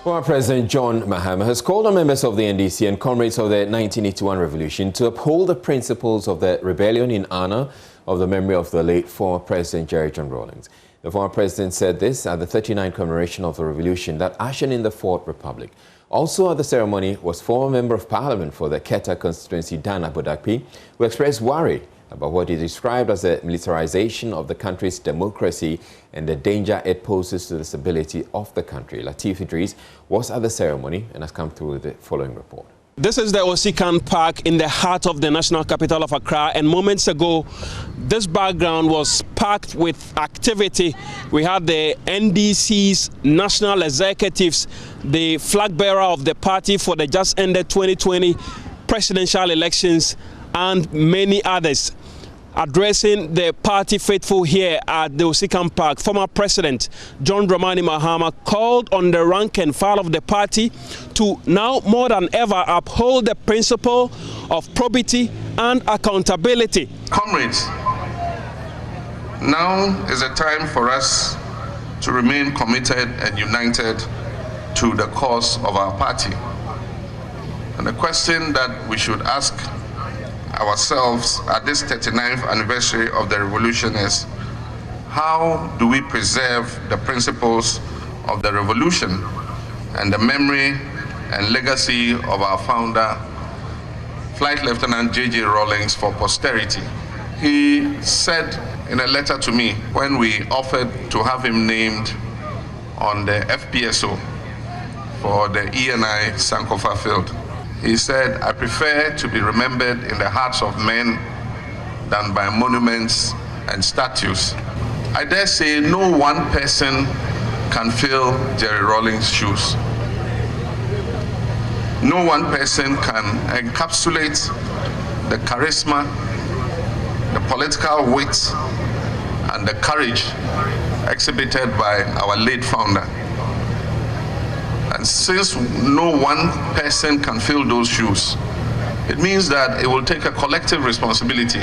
Former President John Mahama has called on members of the NDC and comrades of the 1981 revolution to uphold the principles of the rebellion in honor of the memory of the late former President Jerry John Rawlings. The former president said this at the 39th commemoration of the revolution that ushered in the Fourth Republic. Also at the ceremony was former Member of Parliament for the Keta constituency, Dan Abudakpi, who expressed worry about what he described as the militarization of the country's democracy and the danger it poses to the stability of the country. Latif Idris was at the ceremony and has come through the following report. This is the Osikan Park in the heart of the national capital of Accra, and moments ago this background was packed with activity. We had the NDC's national executives, the flag bearer of the party for the just ended 2020 presidential elections, and many others. Addressing the party faithful here at the Osikan Park, former President John Dramani Mahama called on the rank and file of the party to now more than ever uphold the principle of probity and accountability. Comrades, now is a time for us to remain committed and united to the cause of our party. And the question that we should ask ourselves at this 39th anniversary of the revolution is, how do we preserve the principles of the revolution and the memory and legacy of our founder, Flight Lieutenant J.J. Rawlings, for posterity? He said in a letter to me when we offered to have him named on the FPSO for the ENI Sankofa field, he said, "I prefer to be remembered in the hearts of men than by monuments and statues." I dare say no one person can fill Jerry Rawlings' shoes. No one person can encapsulate the charisma, the political wit, and the courage exhibited by our late founder. And since no one person can fill those shoes, it means that it will take a collective responsibility.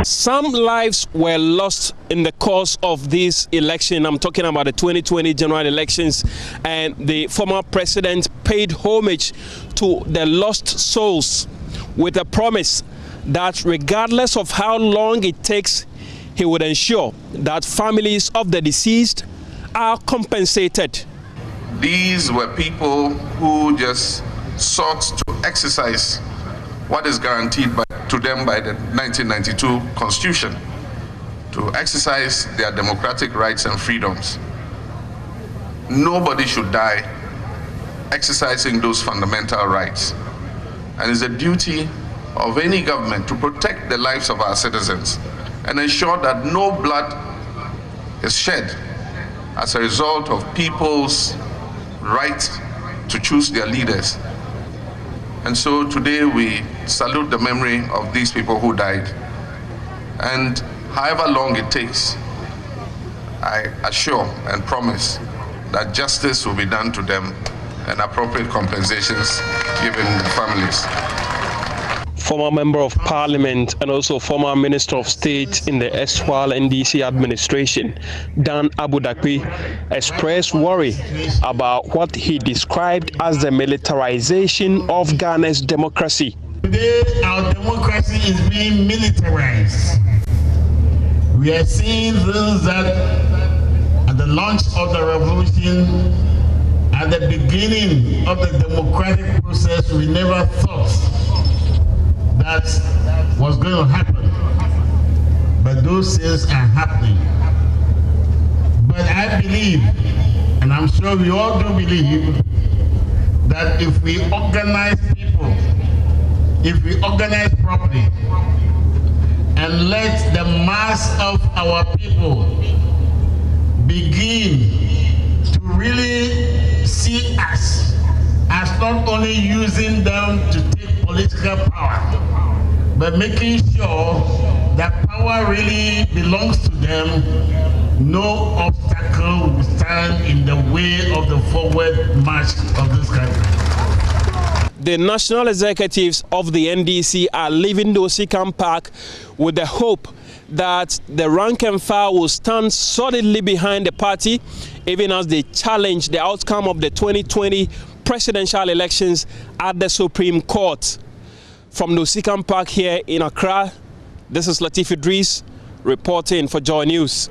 Some lives were lost in the course of this election. I'm talking about the 2020 general elections, and the former president paid homage to the lost souls with a promise that regardless of how long it takes, he would ensure that families of the deceased are compensated. These were people who just sought to exercise what is guaranteed to them by the 1992 Constitution, to exercise their democratic rights and freedoms. Nobody should die exercising those fundamental rights. And it's a duty of any government to protect the lives of our citizens and ensure that no blood is shed as a result of people's right to choose their leaders. And so today we salute the memory of these people who died. And however long it takes, I assure and promise that justice will be done to them and appropriate compensations given the families. Former Member of Parliament and also former Minister of State in the erstwhile NDC administration, Dan Abudakpi, expressed worry about what he described as the militarization of Ghana's democracy. Today, our democracy is being militarized. We are seeing things that at the launch of the revolution, at the beginning of the democratic process, we never thought that was going to happen, but those things are happening. But I believe, and I'm sure we all do believe, that if we organize people, if we organize properly, and let the mass of our people begin to really see us as not only using them to take political power, but making sure that power really belongs to them, no obstacle will stand in the way of the forward march of this country. the national executives of the NDC are leaving the Osikan Park with the hope that the rank and file will stand solidly behind the party, even as they challenge the outcome of the 2020 presidential elections at the Supreme Court. From the Osikan Park here in Accra, this is Latif Idris reporting for Joy News.